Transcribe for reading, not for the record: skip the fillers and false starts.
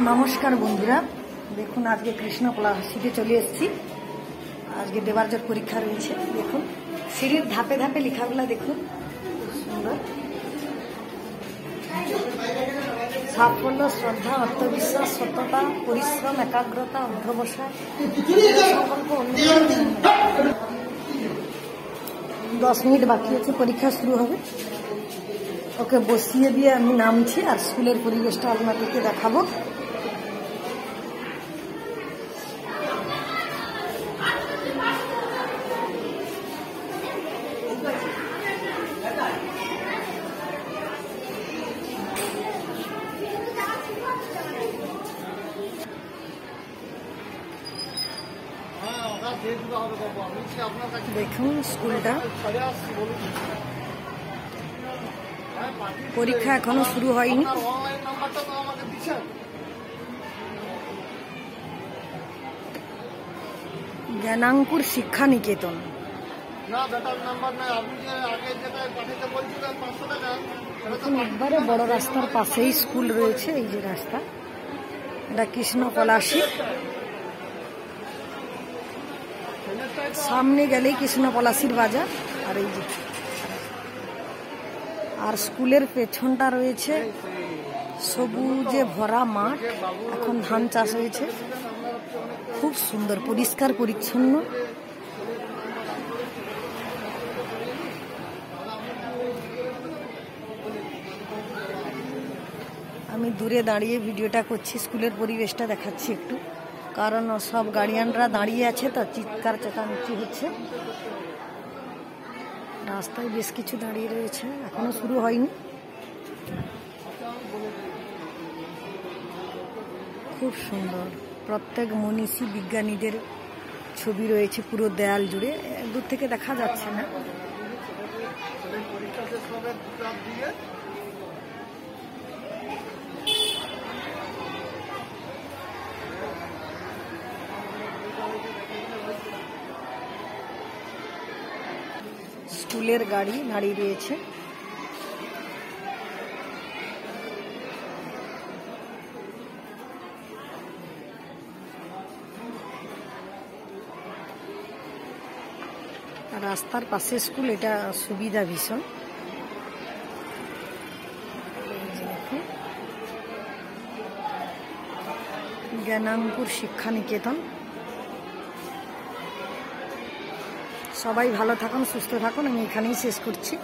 নমস্কার বন্ধুরা, দেখুন আজকে কৃষ্ণকলা সিটে চলে এসেছি। আজকে দেবার্জের পরীক্ষা রয়েছে। দেখুন সিঁড়ির ধাপে ধাপে লেখাগুলা দেখুন, সুন্দর। সাফল্য, শ্রদ্ধা, আত্মবিশ্বাস, সততা, পরিশ্রম, একাগ্রতা, অধ্যবসায়, সংকল্প। 10 মিনিট বাকি আছে, পরীক্ষা শুরু হবে। ওকে বসিয়ে দিয়ে আমি নামছি আর স্কুলের পরিবেশটা আপনাদেরকে দেখাবো। দেখুন স্কুলটা, পরীক্ষা এখনো শুরু হয়নি। জ্ঞানাঙ্কুর শিক্ষা নিকেতন। একবারে বড় রাস্তার পাশেই স্কুল রয়েছে। এই যে রাস্তা, এটা কৃষ্ণপলাশী। সামনে গেলেই কৃষ্ণপলাশীর বাজার। আর এই যে আর স্কুলের পেছনটা রয়েছে সবুজে ভরা মাঠ। এখন ধান চাষ হয়েছে, খুব সুন্দর, পরিষ্কার পরিচ্ছন্ন। আমি দূরে দাঁড়িয়ে ভিডিওটা করছি, স্কুলের পরিবেশটা দেখাচ্ছি একটু, কারণ সব গার্ডিয়ানরা দাঁড়িয়ে আছে তো, চিৎকার চেঁচামেচি হচ্ছে। রাস্তায় বেশ কিছু দাঁড়িয়ে রয়েছে, এখনো শুরু হয়নি। খুব সুন্দর, প্রত্যেক মনীষী বিজ্ঞানীদের ছবি রয়েছে পুরো দেয়াল জুড়ে। দূর থেকে দেখা যাচ্ছে না। স্কুলের গাড়ি দাঁড়িয়ে রয়েছে। রাস্তার পাশে স্কুল, এটা সুবিধা ভীষণ। জ্ঞানাঙ্কুর শিক্ষা নিকেতন। সবাই ভালো থাকুন, সুস্থ থাকুন। আমি এখানেই শেষ করছি।